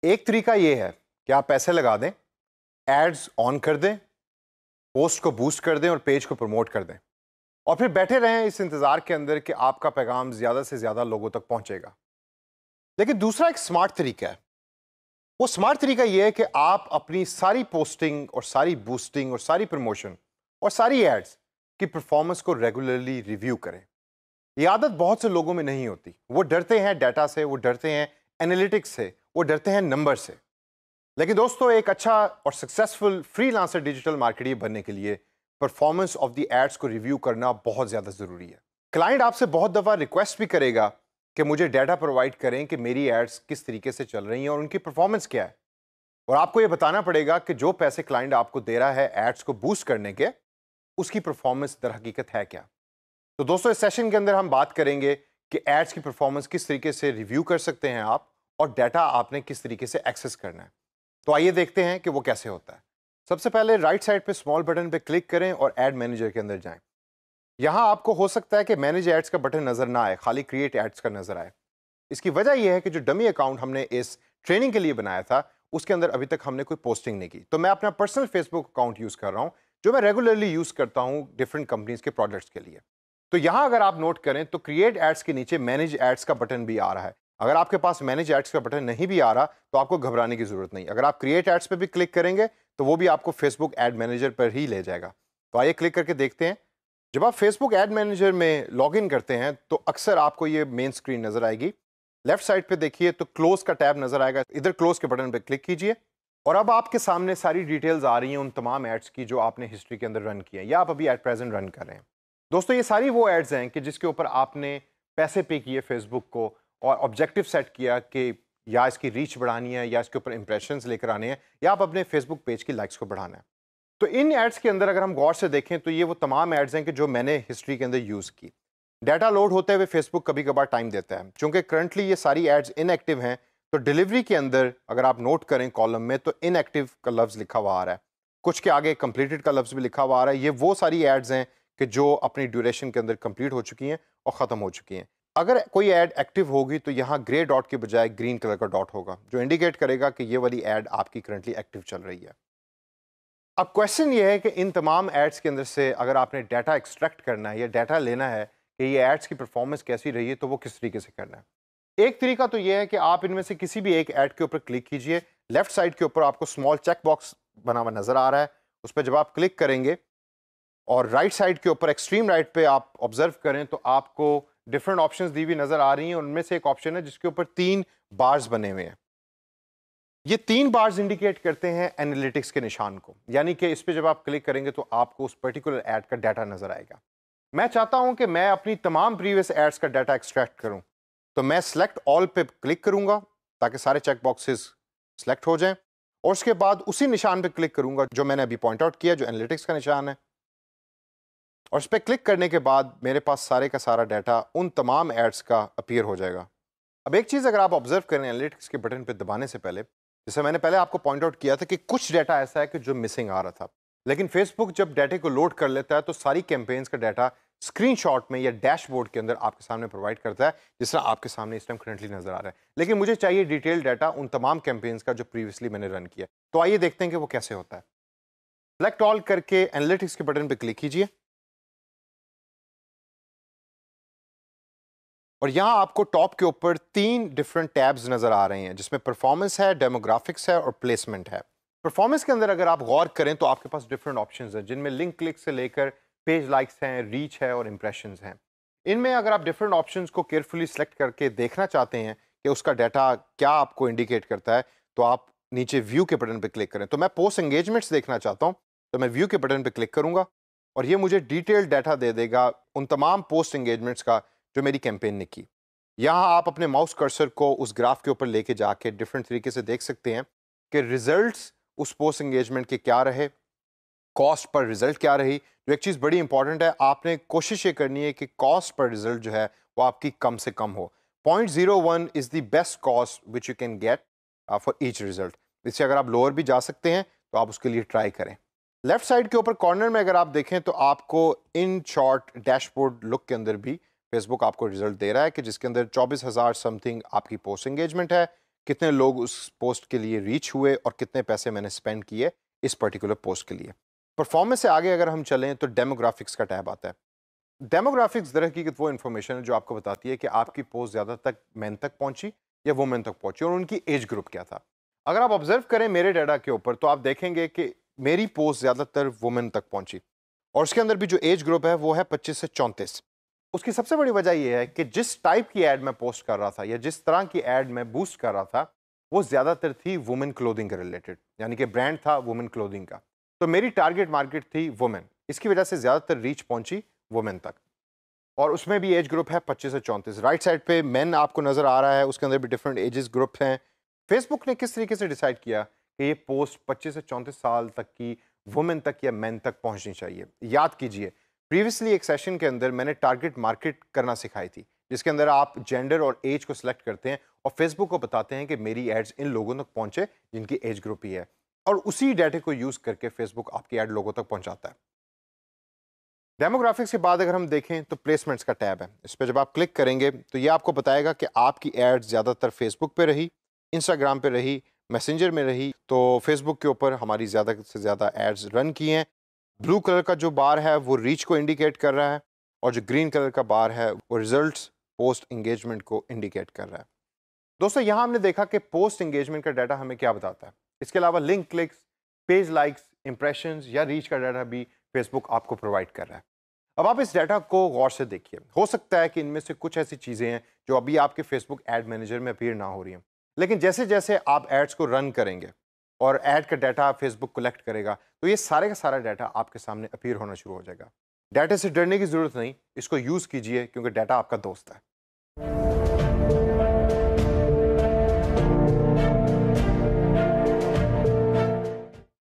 एक तरीका ये है कि आप पैसे लगा दें, एड्स ऑन कर दें, पोस्ट को बूस्ट कर दें और पेज को प्रमोट कर दें और फिर बैठे रहें इस इंतजार के अंदर कि आपका पैगाम ज्यादा से ज्यादा लोगों तक पहुंचेगा। लेकिन दूसरा एक स्मार्ट तरीका है। वो स्मार्ट तरीका ये है कि आप अपनी सारी पोस्टिंग और सारी बूस्टिंग और सारी प्रमोशन और सारी एड्स की परफॉर्मेंस को रेगुलरली रिव्यू करें। ये आदत बहुत से लोगों में नहीं होती। वो डरते हैं डाटा से, वो डरते हैं एनालिटिक्स से, वो डरते हैं नंबर से। लेकिन दोस्तों, एक अच्छा और सक्सेसफुल फ्रीलांसर डिजिटल मार्केटर बनने के लिए परफॉर्मेंस ऑफ द एड्स को रिव्यू करना बहुत ज़्यादा ज़रूरी है। क्लाइंट आपसे बहुत दफ़ा रिक्वेस्ट भी करेगा कि मुझे डाटा प्रोवाइड करें कि मेरी एड्स किस तरीके से चल रही हैं और उनकी परफॉर्मेंस क्या है। और आपको ये बताना पड़ेगा कि जो पैसे क्लाइंट आपको दे रहा है एड्स को बूस्ट करने के, उसकी परफॉर्मेंस दर हकीकत है क्या। तो दोस्तों, इस सेशन के अंदर हम बात करेंगे कि एड्स की परफॉर्मेंस किस तरीके से रिव्यू कर सकते हैं आप और डाटा आपने किस तरीके से एक्सेस करना है। तो आइए देखते हैं कि वो कैसे होता है। सबसे पहले राइट साइड पे स्मॉल बटन पे क्लिक करें और एड मैनेजर के अंदर जाएं। यहां आपको हो सकता है कि मैनेज एड्स का बटन नजर ना आए, खाली क्रिएट एड्स का नजर आए। इसकी वजह यह है कि जो डमी अकाउंट हमने इस ट्रेनिंग के लिए बनाया था उसके अंदर अभी तक हमने कोई पोस्टिंग नहीं की। तो मैं अपना पर्सनल फेसबुक अकाउंट यूज कर रहा हूं जो मैं रेगुलरली यूज करता हूं डिफरेंट कंपनीज के प्रोडक्ट्स के लिए। तो यहां अगर आप नोट करें तो क्रिएट एड्स के नीचे मैनेज एड्स का बटन भी आ रहा है। अगर आपके पास मैनेज एड्स का बटन नहीं भी आ रहा तो आपको घबराने की जरूरत नहीं। अगर आप क्रिएट एड्स पे भी क्लिक करेंगे तो वो भी आपको फेसबुक एड मैनेजर पर ही ले जाएगा। तो आइए क्लिक करके देखते हैं। जब आप फेसबुक एड मैनेजर में लॉग इन करते हैं तो अक्सर आपको ये मेन स्क्रीन नजर आएगी। लेफ्ट साइड पे देखिए तो क्लोज का टैब नजर आएगा, इधर क्लोज के बटन पे क्लिक कीजिए और अब आपके सामने सारी डिटेल्स आ रही हैं उन तमाम एड्स की जो आपने हिस्ट्री के अंदर रन किए हैं या आप अभी एट प्रेजेंट रन कर रहे हैं। दोस्तों, ये सारी वो एड्स हैं कि जिसके ऊपर आपने पैसे पे किए फेसबुक को और ऑब्जेक्टिव सेट किया कि या इसकी रीच बढ़ानी है या इसके ऊपर इंप्रेशंस लेकर आने हैं या आप अपने फेसबुक पेज की लाइक्स को बढ़ाना है। तो इन एड्स के अंदर अगर हम गौर से देखें तो ये वो तमाम एड्स हैं कि जो मैंने हिस्ट्री के अंदर यूज़ की। डाटा लोड होते हुए फेसबुक कभी कभार टाइम देता है। चूंकि करंटली ये सारी एड्स इनएक्टिव हैं तो डिलीवरी के अंदर अगर आप नोट करें कॉलम में तो इनएक्टिव का लफ्ज़ लिखा हुआ आ रहा है, कुछ के आगे कंप्लीटेड का लफ्ज़ भी लिखा हुआ आ रहा है। ये वो सारी एड्स हैं कि जो अपनी ड्यूरेशन के अंदर कंप्लीट हो चुकी हैं और ख़त्म हो चुकी हैं। अगर कोई ऐड एक्टिव होगी तो यहाँ ग्रे डॉट के बजाय ग्रीन कलर का डॉट होगा जो इंडिकेट करेगा कि ये वाली ऐड आपकी करंटली एक्टिव चल रही है। अब क्वेश्चन ये है कि इन तमाम एड्स के अंदर से अगर आपने डाटा एक्सट्रैक्ट करना है या डाटा लेना है कि ये एड्स की परफॉर्मेंस कैसी रही है तो वो किस तरीके से करना है। एक तरीका तो ये है कि आप इनमें से किसी भी एक ऐड के ऊपर क्लिक कीजिए। लेफ्ट साइड के ऊपर आपको स्मॉल चेक बॉक्स बना हुआ नजर आ रहा है, उस पर जब आप क्लिक करेंगे और राइट साइड के ऊपर एक्सट्रीम राइट पे आप ऑब्जर्व करें तो आपको डिफरेंट ऑप्शंस दी हुई नजर आ रही हैं। उनमें से एक ऑप्शन है जिसके ऊपर 3 बार्स बने हुए हैं। ये 3 बार्स इंडिकेट करते हैं एनालिटिक्स के निशान को, यानी कि इस पे जब आप क्लिक करेंगे तो आपको उस पर्टिकुलर ऐड का डाटा नजर आएगा। मैं चाहता हूं कि मैं अपनी तमाम प्रीवियस एड्स का डाटा एक्सट्रैक्ट करूं, तो मैं सेलेक्ट ऑल पे क्लिक करूंगा ताकि सारे चेक बॉक्सेस सेलेक्ट हो जाएं और उसके बाद उसी निशान पे क्लिक करूंगा जो मैंने अभी पॉइंट आउट किया, जो एनालिटिक्स का निशान है। और उस पर क्लिक करने के बाद मेरे पास सारे का सारा डाटा उन तमाम एड्स का अपीयर हो जाएगा। अब एक चीज़ अगर आप ऑब्जर्व करें एनालिटिक्स के बटन पे दबाने से पहले, जैसे मैंने पहले आपको पॉइंट आउट किया था कि कुछ डाटा ऐसा है कि जो मिसिंग आ रहा था, लेकिन फेसबुक जब डाटे को लोड कर लेता है तो सारी कैंपेन्स का डाटा स्क्रीनशॉट में या डैशबोर्ड के अंदर आपके सामने प्रोवाइड करता है, जिस तरह आपके सामने इस टाइम करंटली नजर आ रहा है। लेकिन मुझे चाहिए डिटेल डाटा उन तमाम कैंपेन्स का जो प्रीवियसली मैंने रन किया। तो आइए देखते हैं कि वो कैसे होता है। सेलेक्ट ऑल करके एनालिटिक्स के बटन पर क्लिक कीजिए और यहां आपको टॉप के ऊपर 3 डिफरेंट टैब्स नजर आ रहे हैं जिसमें परफॉर्मेंस है, डेमोग्राफिक्स है और प्लेसमेंट है। परफॉर्मेंस के अंदर अगर आप गौर करें तो आपके पास डिफरेंट ऑप्शंस हैं जिनमें लिंक क्लिक से लेकर पेज लाइक्स हैं, रीच है और इंप्रेशंस हैं। इनमें अगर आप डिफरेंट ऑप्शंस को केयरफुली सेलेक्ट करके देखना चाहते हैं कि उसका डाटा क्या आपको इंडिकेट करता है तो आप नीचे व्यू के बटन पर क्लिक करें। तो मैं पोस्ट एंगेजमेंट्स देखना चाहता हूं तो मैं व्यू के बटन पर क्लिक करूंगा और ये मुझे डिटेल्ड डाटा दे देगा उन तमाम पोस्ट एंगेजमेंट्स का जो मेरी कैंपेन ने की। यहाँ आप अपने माउस कर्सर को उस ग्राफ के ऊपर लेके जाके डिफरेंट तरीके से देख सकते हैं कि रिजल्ट्स उस पोस्ट एंगेजमेंट के क्या रहे, कॉस्ट पर रिजल्ट क्या रही। जो एक चीज़ बड़ी इंपॉर्टेंट है, आपने कोशिश ये करनी है कि कॉस्ट पर रिजल्ट जो है वो आपकी कम से कम हो। 0.01 is the best cost which you can get for each result. इससे अगर आप लोअर भी जा सकते हैं तो आप उसके लिए ट्राई करें। लेफ्ट साइड के ऊपर कॉर्नर में अगर आप देखें तो आपको इन शॉर्ट डैशबोर्ड लुक के अंदर भी फेसबुक आपको रिजल्ट दे रहा है कि जिसके अंदर 24,000 समथिंग आपकी पोस्ट एंगेजमेंट है, कितने लोग उस पोस्ट के लिए रीच हुए और कितने पैसे मैंने स्पेंड किए इस पर्टिकुलर पोस्ट के लिए। परफॉर्मेंस से आगे अगर हम चलें तो डेमोग्राफिक्स का टैब आता है। डेमोग्राफिक्स दर हकीकत वो इन्फॉर्मेशन है जो आपको बताती है कि आपकी पोस्ट ज़्यादा तक मैन तक पहुंची या वुमेन तक पहुंची और उनकी एज ग्रुप क्या था। अगर आप ऑब्जर्व करें मेरे डाटा के ऊपर तो आप देखेंगे कि मेरी पोस्ट ज़्यादातर वुमेन तक पहुंची और उसके अंदर भी जो एज ग्रुप है वो है 25 से 34। उसकी सबसे बड़ी वजह यह है कि जिस टाइप की एड मैं पोस्ट कर रहा था या जिस तरह की एड मैं बूस्ट कर रहा था वो ज़्यादातर थी वुमेन क्लोथिंग के रिलेटेड, यानी कि ब्रांड था वुमेन क्लोथिंग का। तो मेरी टारगेट मार्केट थी वुमेन, इसकी वजह से ज़्यादातर रीच पहुंची वुमेन तक और उसमें भी एज ग्रुप है 25 से 34। राइट साइड पे मेन आपको नज़र आ रहा है, उसके अंदर भी डिफरेंट एजेस ग्रुप हैं। फेसबुक ने किस तरीके से डिसाइड किया कि ये पोस्ट 25 से 34 साल तक की वुमेन तक या मैन तक पहुंचनी चाहिए? याद कीजिए प्रीवियसली एक सेशन के अंदर मैंने टारगेट मार्केट करना सिखाई थी, जिसके अंदर आप जेंडर और एज को सिलेक्ट करते हैं और फेसबुक को बताते हैं कि मेरी एड्स इन लोगों तक पहुंचे जिनकी एज ग्रुप ही है, और उसी डाटे को यूज करके फेसबुक आपकी एड लोगों तक पहुंचाता है। डेमोग्राफिक्स के बाद अगर हम देखें तो प्लेसमेंट्स का टैब है। इस पर जब आप क्लिक करेंगे तो ये आपको बताएगा कि आपकी एड्स ज़्यादातर फेसबुक पे रही, इंस्टाग्राम पे रही, मैसेंजर में रही। तो फेसबुक के ऊपर हमारी ज़्यादा से ज़्यादा एड्स रन की हैं। ब्लू कलर का जो बार है वो रीच को इंडिकेट कर रहा है और जो ग्रीन कलर का बार है वो रिजल्ट्स पोस्ट इंगेजमेंट को इंडिकेट कर रहा है। दोस्तों यहाँ हमने देखा कि पोस्ट इंगेजमेंट का डाटा हमें क्या बताता है। इसके अलावा link clicks, page likes, impressions या रीच का डाटा भी फेसबुक आपको प्रोवाइड कर रहा है। अब आप इस डाटा को गौर से देखिए। हो सकता है कि इनमें से कुछ ऐसी चीज़ें हैं जो अभी आपके फेसबुक एड मैनेजर में अपीयर ना हो रही हैं, लेकिन जैसे जैसे आप एड्स को रन करेंगे और एड का डाटा फेसबुक कलेक्ट करेगा तो ये सारे का सारा डाटा आपके सामने अपीयर होना शुरू हो जाएगा। डाटा से डरने की ज़रूरत नहीं, इसको यूज़ कीजिए क्योंकि डाटा आपका दोस्त है।